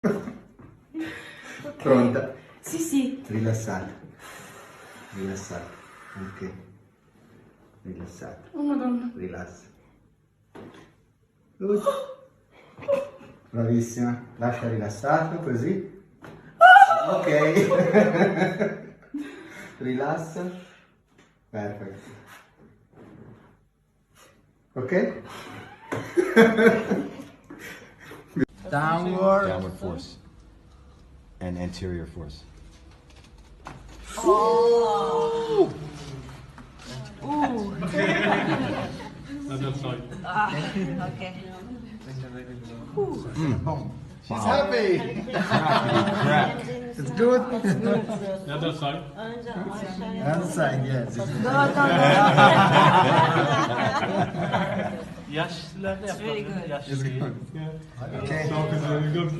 Ok. Pronta? Sì, sì. Rilassata. Rilassata. Ok. Rilassata. Oh, Madonna. Rilassa. Good. Bravissima. Lascia rilassato così. Ok. Rilassa. Perfetto. Ok? Downward. Downward force and anterior force. Other side. Ok. She's happy. Crap. It's good. The other side. Other side, yes. Yaşlılarda very yapalım. good. Yaşlı. It's good. Okay. Talk is very good.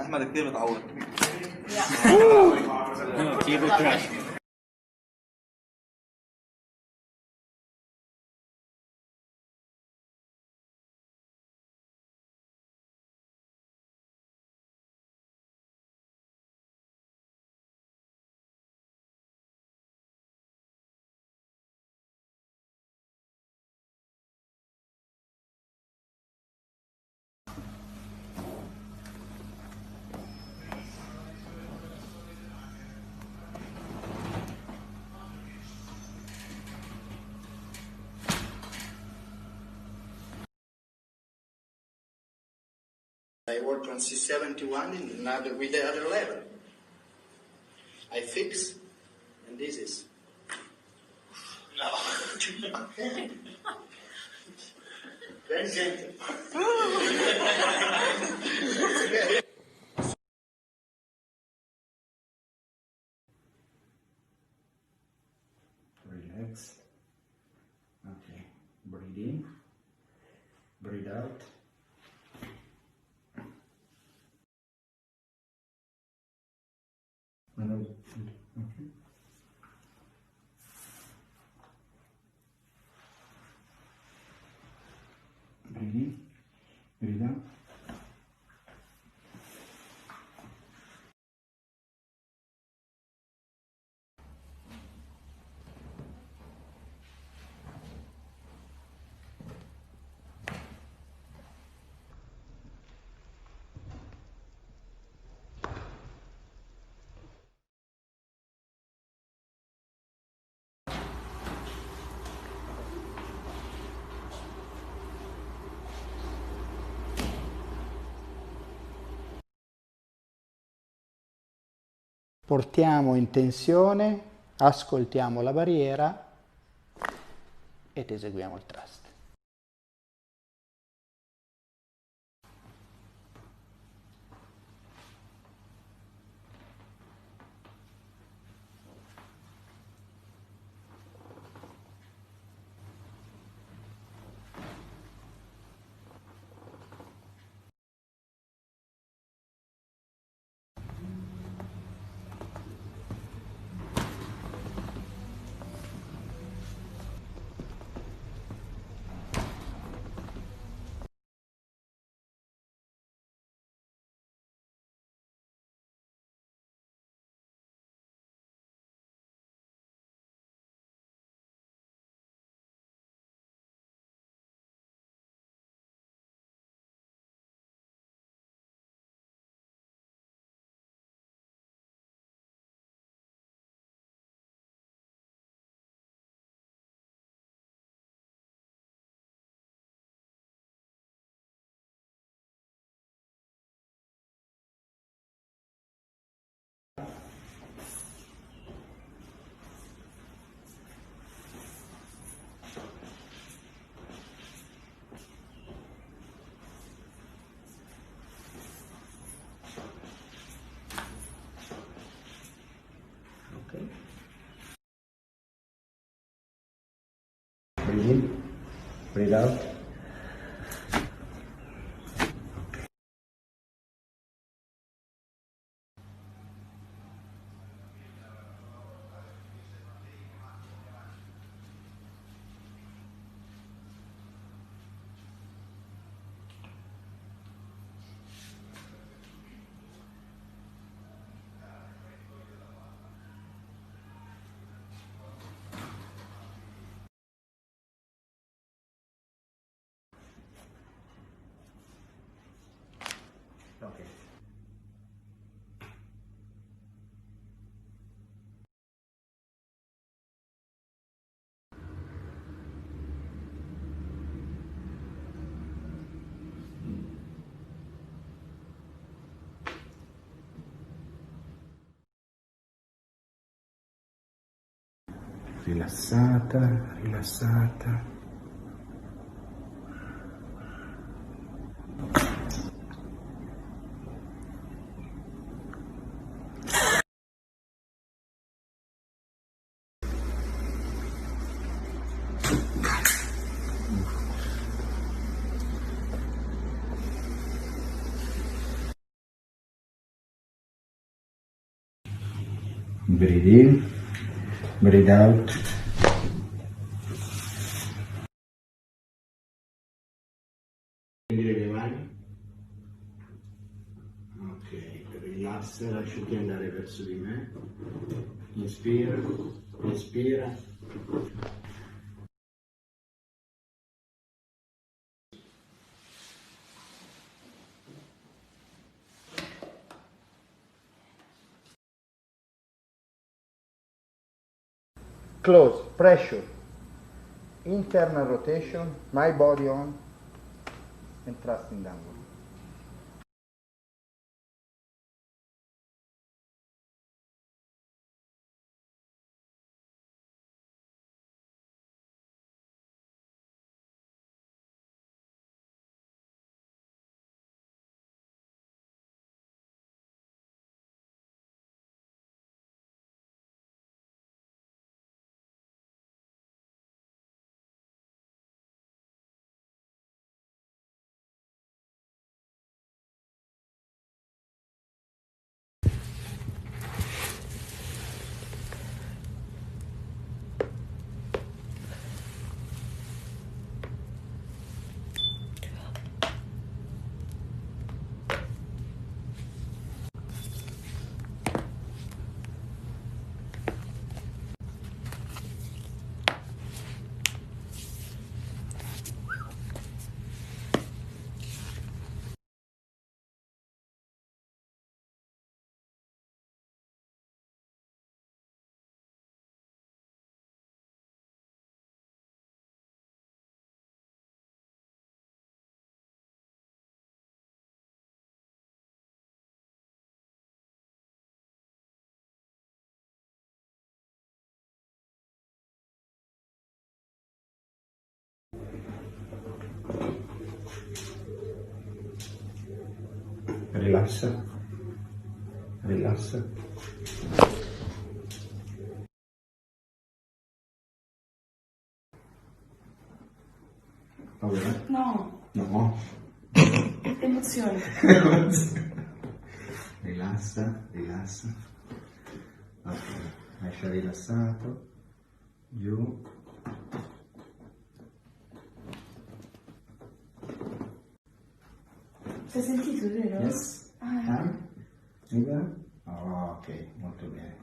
احمد كتير متعود. I work on C71 in another, with the other level. I fix, and this is. No. Very gentle. Relax. Okay. Breathe in. Breathe out. Okay. Breathe in. Breathe out. Portiamo in tensione, ascoltiamo la barriera ed eseguiamo il thrust. Breathe in, breathe out. rilassata, rilassata. Breathe in, breathe out. Prendere le mani. Ok, rilassa, lasciati andare verso di me. Inspira, inspira. Close, pressure, internal rotation, my body on, and thrusting downward. Rilassa, rilassa. Paura? No, No. emozione. Rilassa, rilassa. Ok, lascia rilassato. Giù. Si è sentito, vero? Yes. Ah, Libera? Oh, ok, molto bene.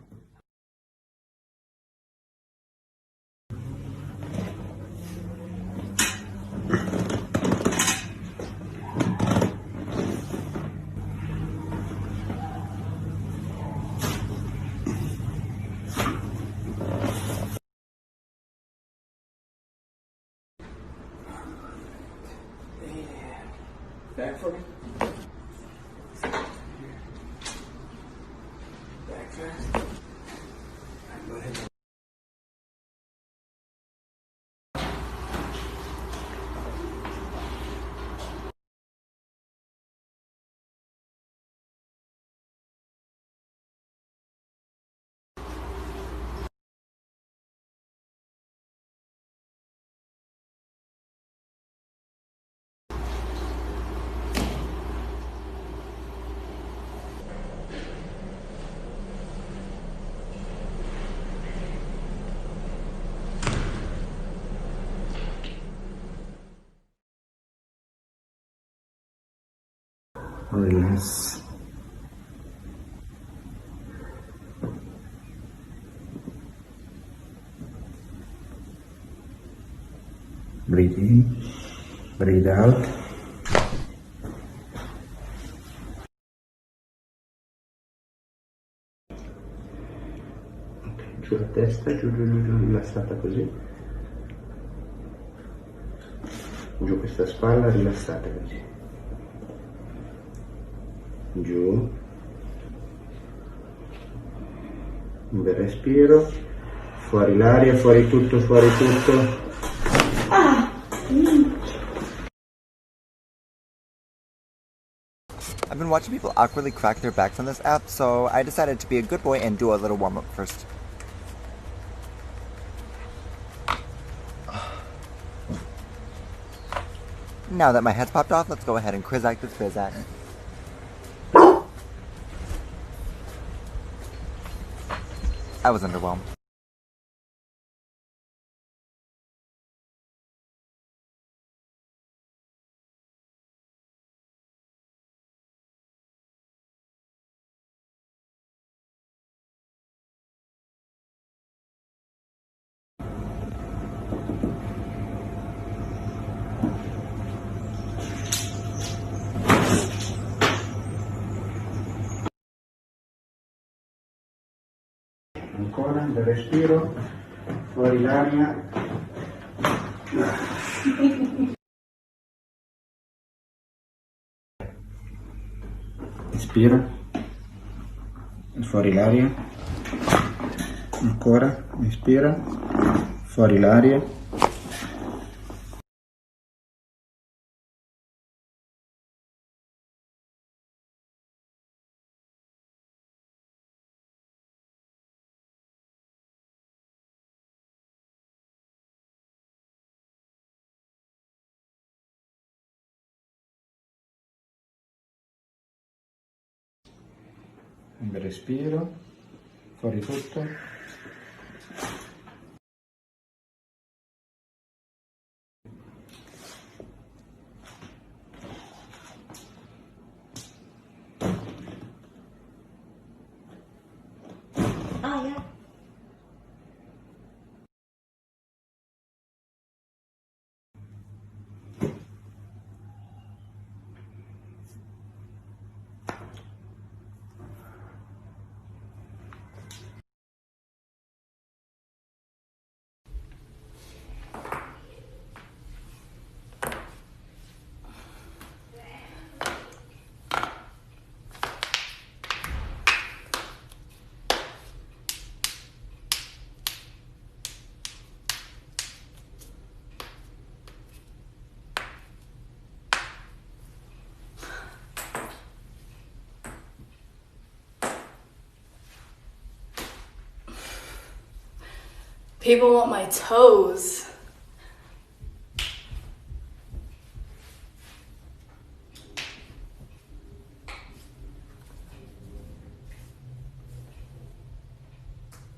Back for me. Back fast. Go ahead. Relax. Breathe in, breathe out. Ok, giù la testa, giù, giù, giù, giù, rilassata così. Giù questa spalla, rilassata così. Giù. Un bel respiro. Fuori l'aria, fuori tutto, fuori tutto. I've been watching people awkwardly crack their backs on this app, so I decided to be a good boy and do a little warm-up first. Now that my head's popped off, let's go ahead and quiz act this fizz act. I was underwhelmed. Ancora, bel respiro, fuori l'aria. Inspira, fuori l'aria. Ancora, inspira, fuori l'aria. Un bel respiro, fuori tutto. People want my toes.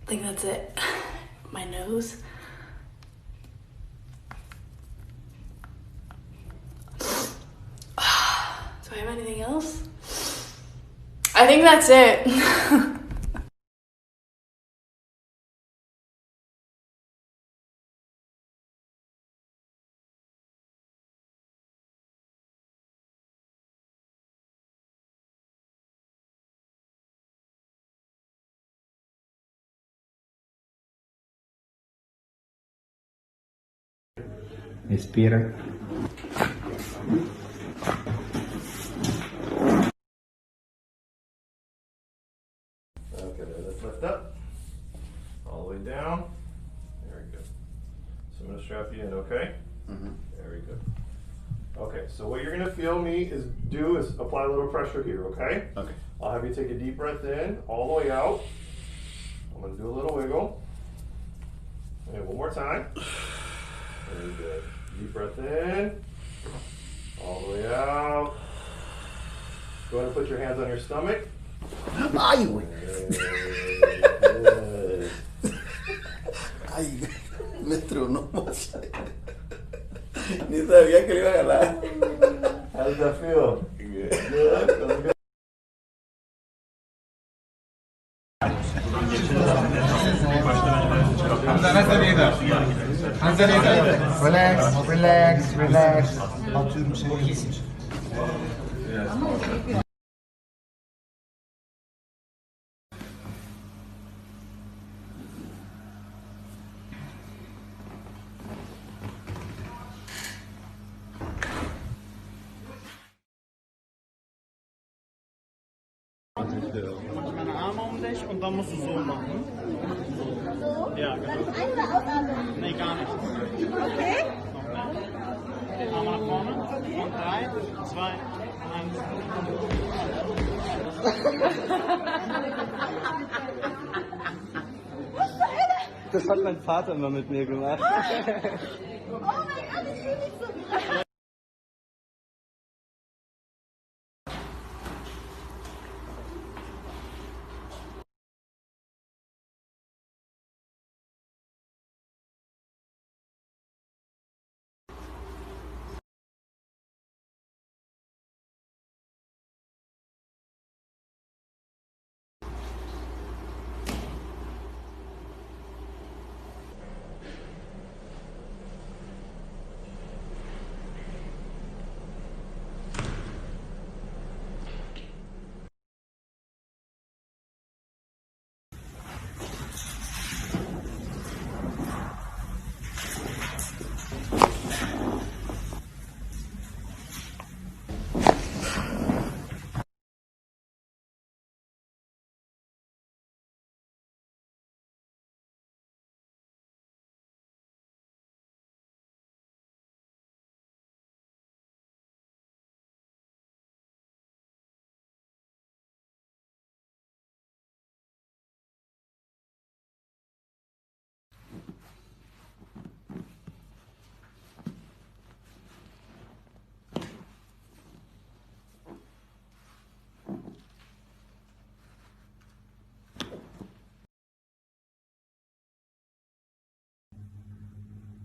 I think that's it. My nose. Do I have anything else? I think that's it. Respira. Okay, let's lift up. All the way down. Very good. So I'm going to strap you in, okay? Very good. Okay, so what you're going to feel me do is apply a little pressure here, okay? Okay. I'll have you take a deep breath in, all the way out. I'm going to do a little wiggle. And one more time. Very good. Deep breath in, all the way out. Go ahead and put your hands on your stomach. Ay, güey. Good. Ay, me tronó más. Ni sabía que le iba a ganar. How does that feel? Good. Good. That was good. Relax, relax, relax. Meine Arme um dich und dann musst du so machen. Ja, Soll ich ein- oder ausatmen? nee, gar nicht. Okay. Einmal nach vorne. Und 3, 2, 1. Das hat mein Vater immer mit mir gemacht. Oh mein Gott, ich fühle mich so krass.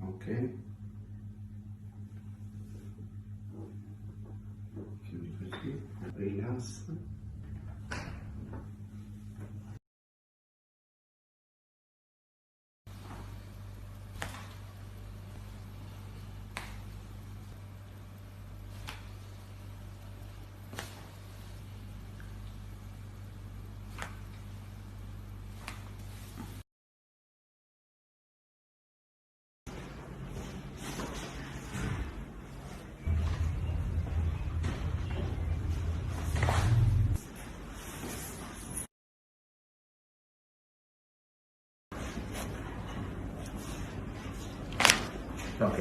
Ok. Chiudi così, rilassa. Ok.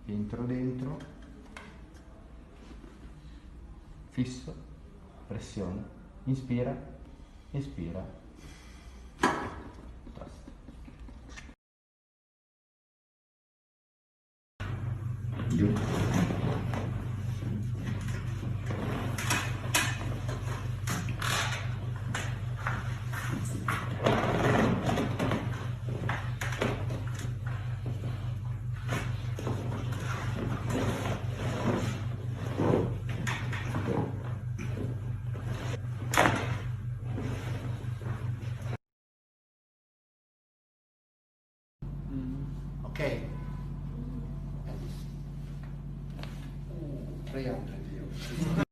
Entro dentro, fisso, pressione, inspira, espira, trust. Giù. Ok. Rialzati.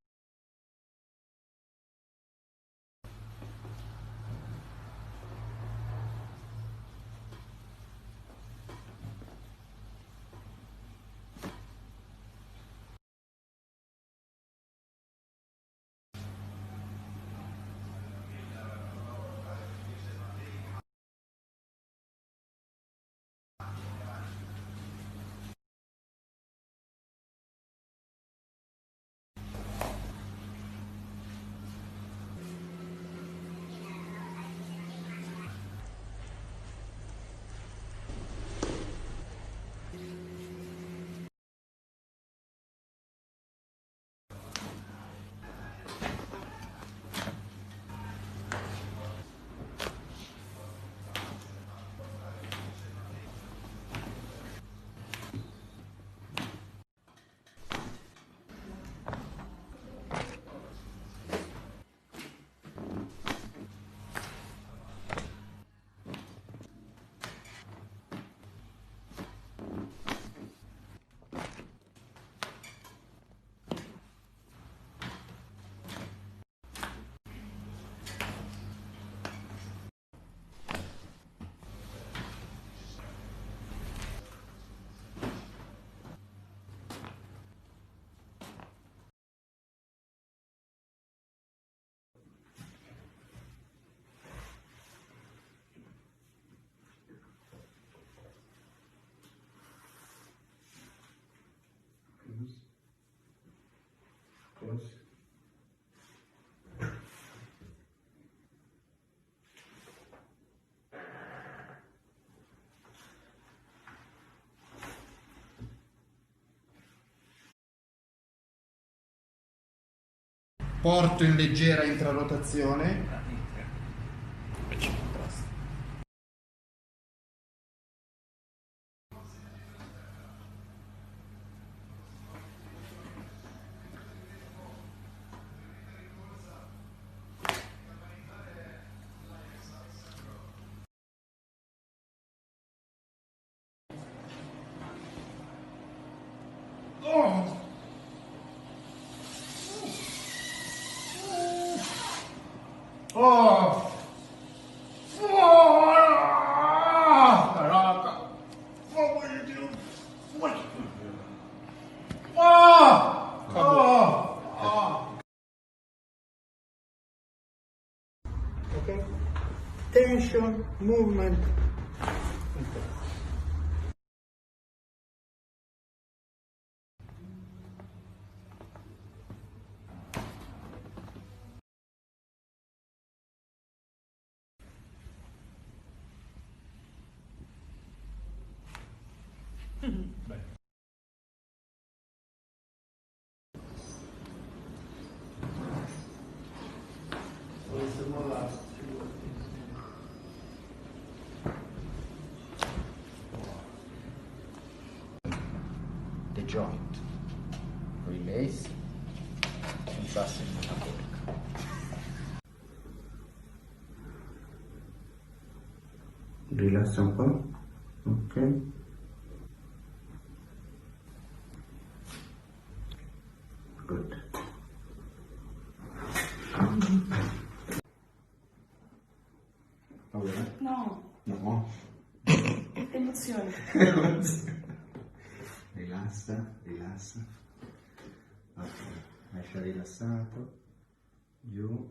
porto in leggera intrarotazione. Oh! Caraca! What will you do? What? Okay. Tension, movement. The joint. Release. And fasten the work. Rilassa un po'. Ok. Good. Paura? No, No. emozione. Rilassa, rilassa. Ok, lascia rilassato. Giù.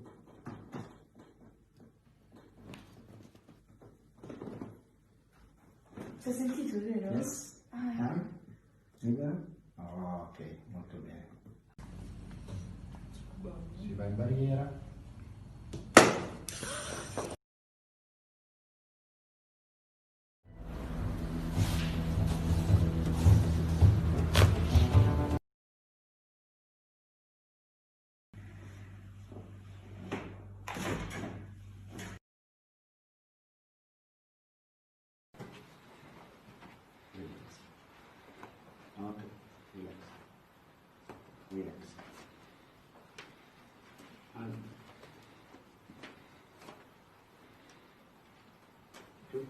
Si è sentito, vero? Yes. Libera? Oh, ok, molto bene. Si va in barriera. Ok, relax. Relax. Giù.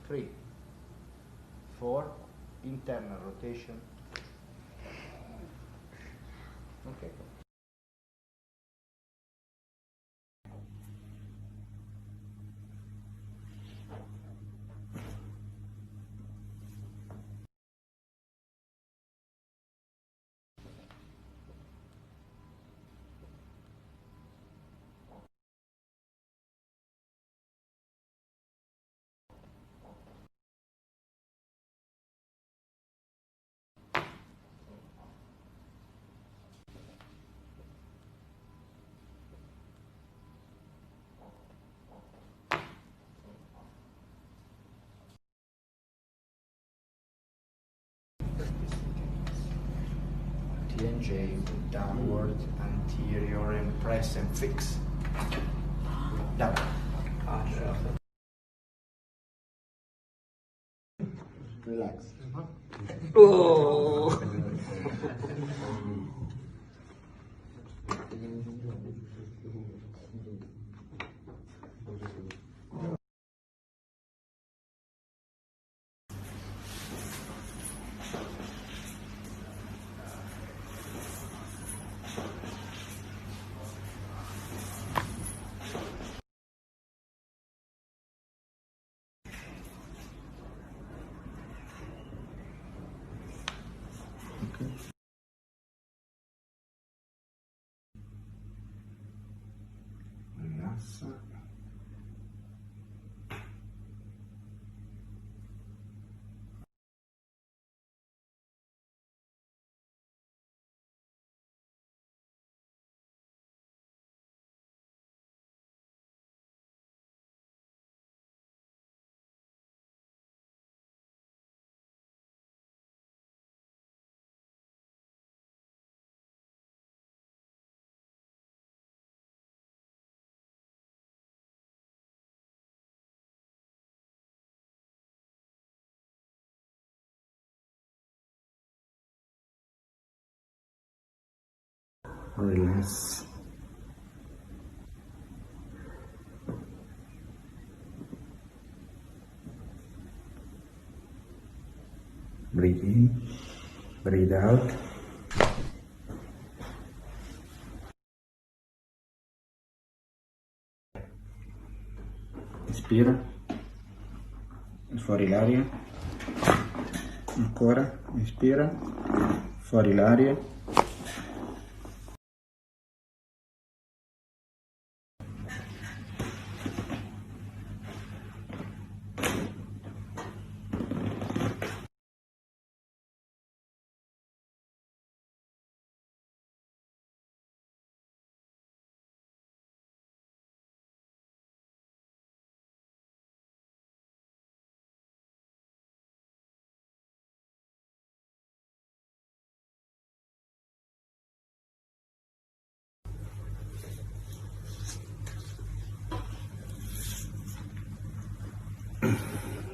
Three. 4. Internal rotation. Okay. J, downward, anterior, and press and fix. Down. Relax. Oh. Rilassa. Relax. Breathe in, breathe out. Inspira, fuori l'aria. Ancora, inspira, fuori l'aria.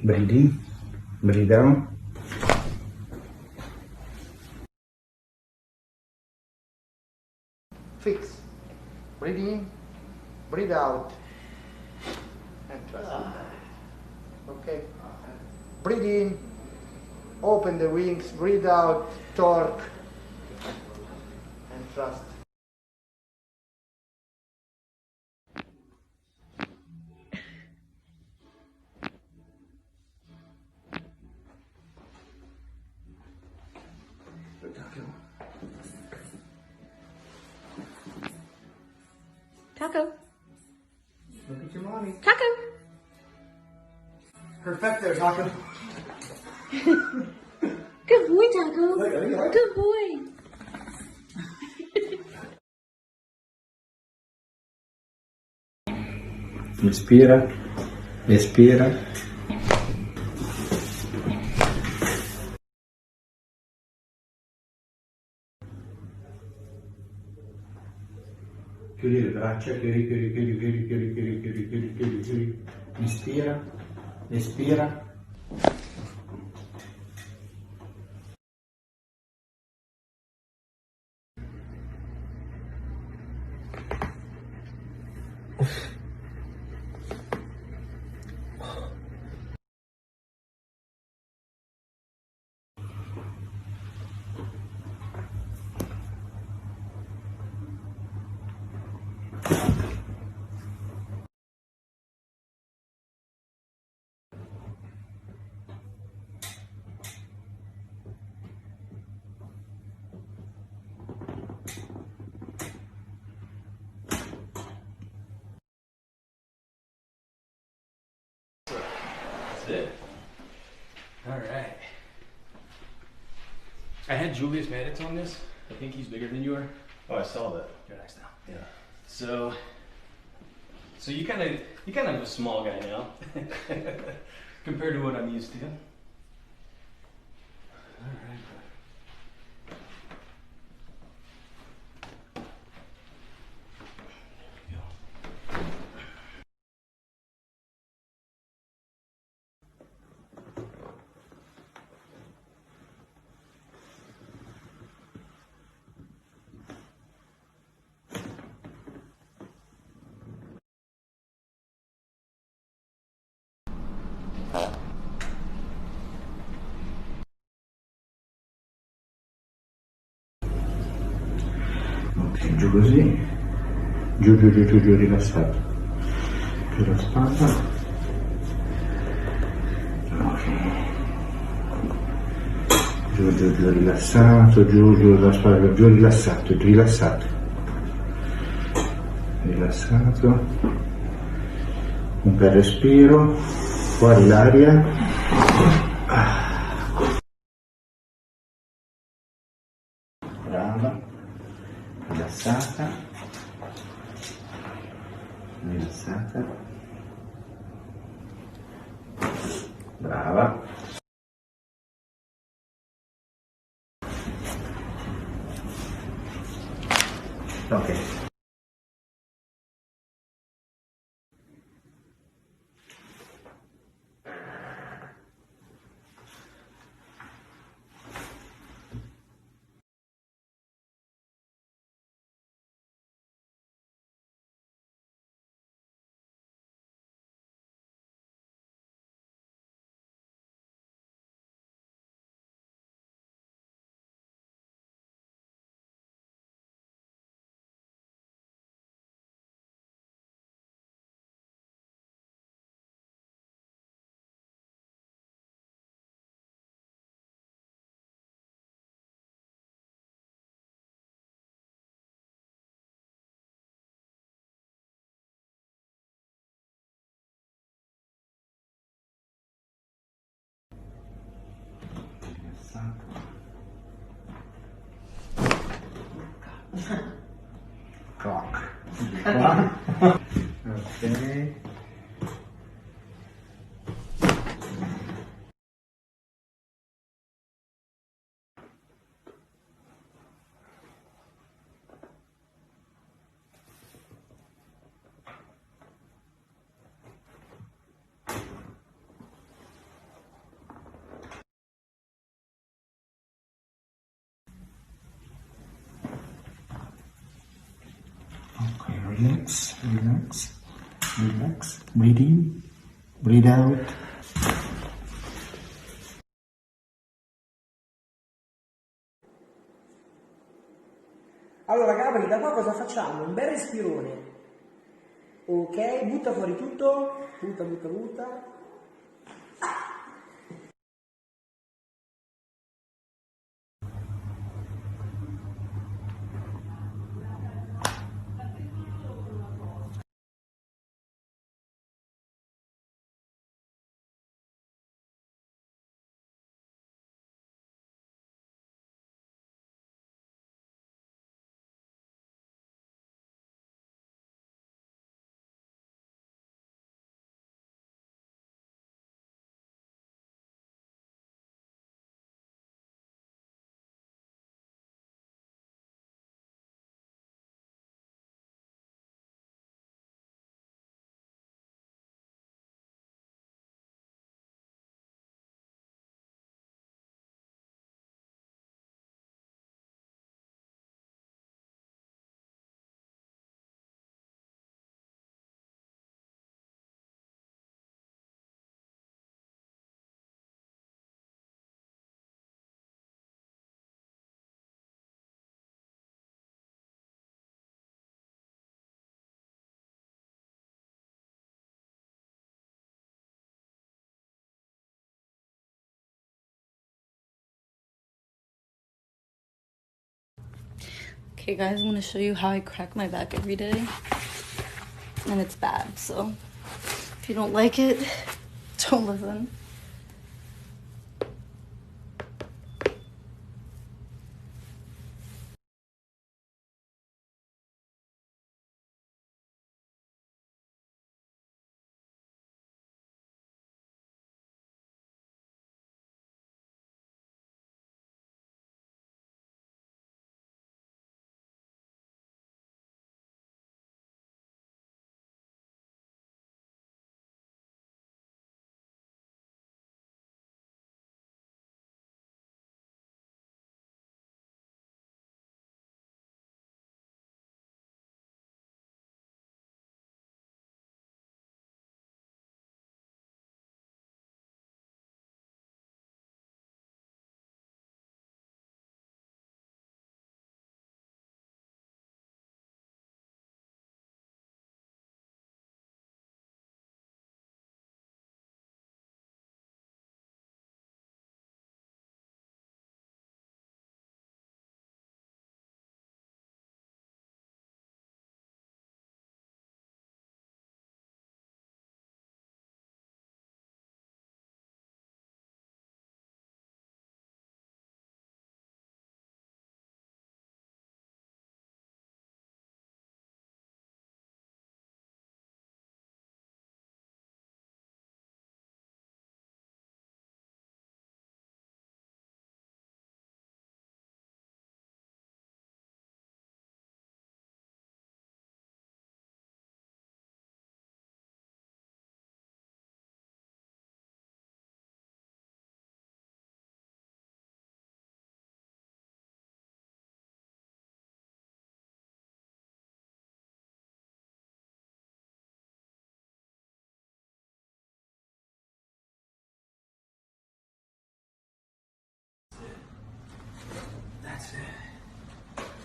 Breathe in, breathe out. Fix. Breathe in, breathe out, and trust. Okay. Breathe in, open the wings, breathe out, torque, and trust. Taco. Look at your mommy. Taco. Perfecto, Taco. Good boy, Taco. Good boy. Inspira, espira. Chiudi le braccia, chiudi. Inspira, espira. That's it. All right. I had Julius Maddox on this. I think he's bigger than you are. Oh, I saw that. You're next now. Yeah. So you kind of a small guy now compared to what I'm used to. All right. giù così, giù giù giù giù giù, rilassato, più la spalla, ok, giù giù giù, rilassato, giù giù la spalla, giù, rilassato, rilassato, rilassato, un bel respiro, fuori l'aria, brava, rilassata, rilassata, brava, ok. Clock. Ok. Okay, relax, relax, relax. Breathe in, breathe out. Allora Gabri, da qua cosa facciamo? Un bel respirone. Ok, butta fuori tutto. Butta, butta, butta. Okay guys, I'm gonna show you how I crack my back every day. And it's bad, so if you don't like it, don't listen.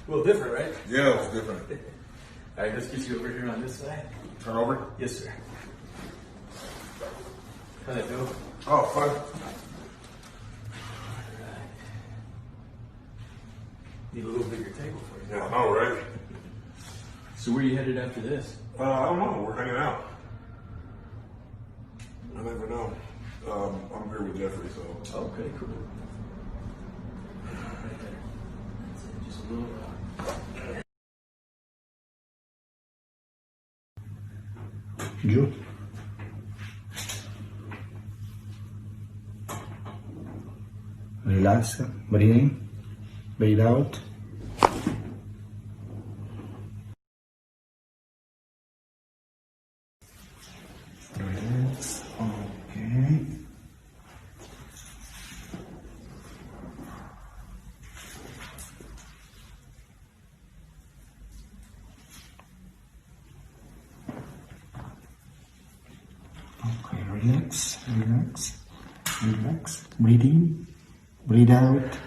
A little different, right? Yeah, it's different. All right, let's get you over here on this side. Turn over? Yes, sir. How'd that go? Oh, fine. Need a little bigger table for you. Yeah, I know, right? So where are you headed after this? I don't know. We're hanging out. I never know. I'm here with Jeffrey, so. Okay, cool. Right there. That's it. Just a little. Giù. Relax. Breathe in. Breathe out. Relax. Okay. Okay, relax, relax, relax. Breathe in, breathe out.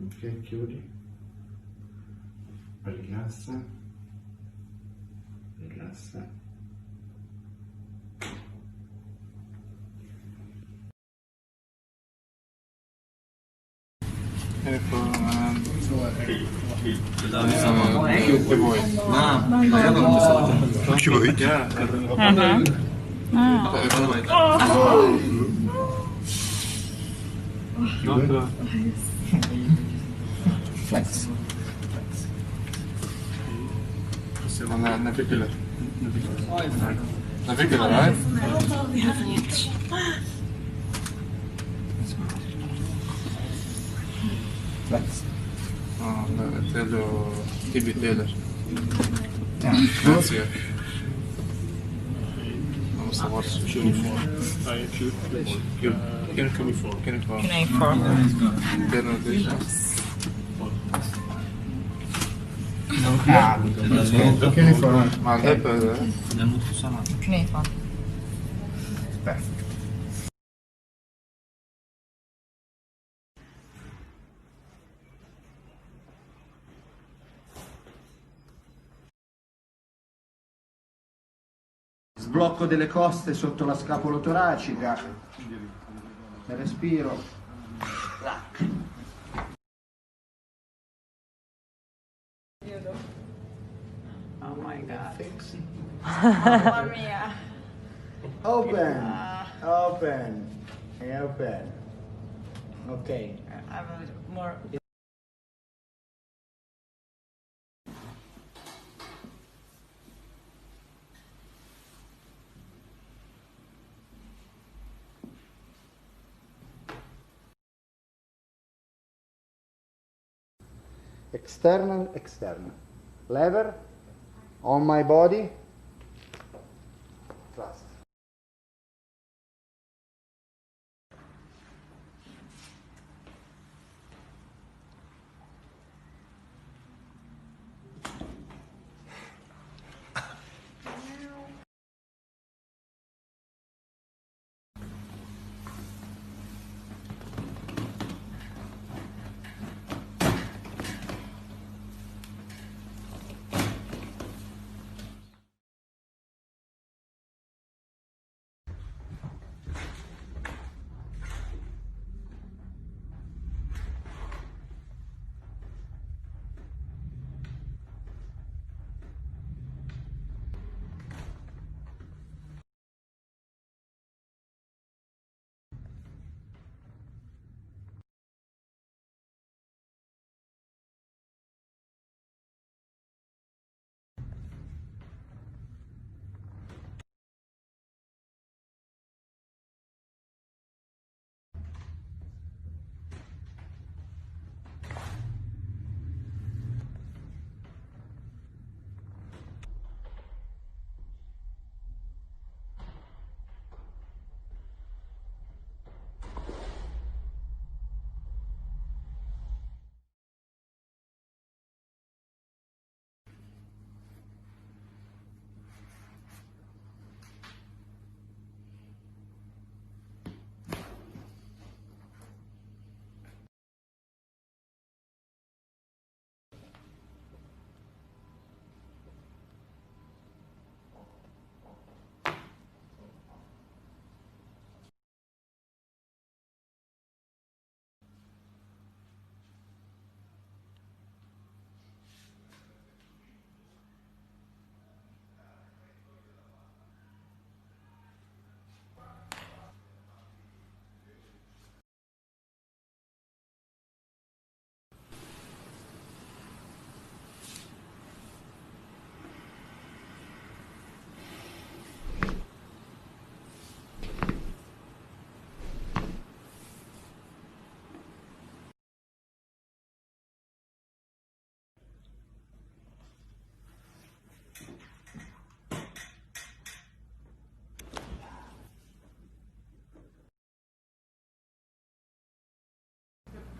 Ok, chiudi. Rilassa. Rilassa. Che vuoi? Che vuoi? Flex. Na fikyla. Na fikyla, right? Flex. Tello TB Taylor. Grazie. Vamos a ver su shoot. Can come before. Can come. Ma Knefa. Sblocco delle coste sotto la scapolo-toracica. Respiro. Oh my god. Fix. Mamma mia. Open. Open. Open. Okay. I have a more. External, external. Lever on my body. Thrust.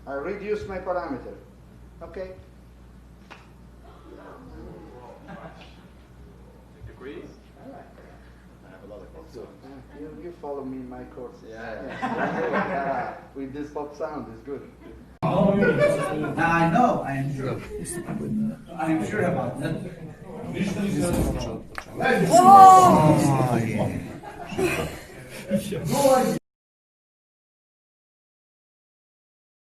I reduce my parameter. Okay? Degrees? I like that. I have another one. So, you follow me in my course. Yeah. With this pop sound, it's good. I know, I am sure. I am sure about that. Oh, yeah.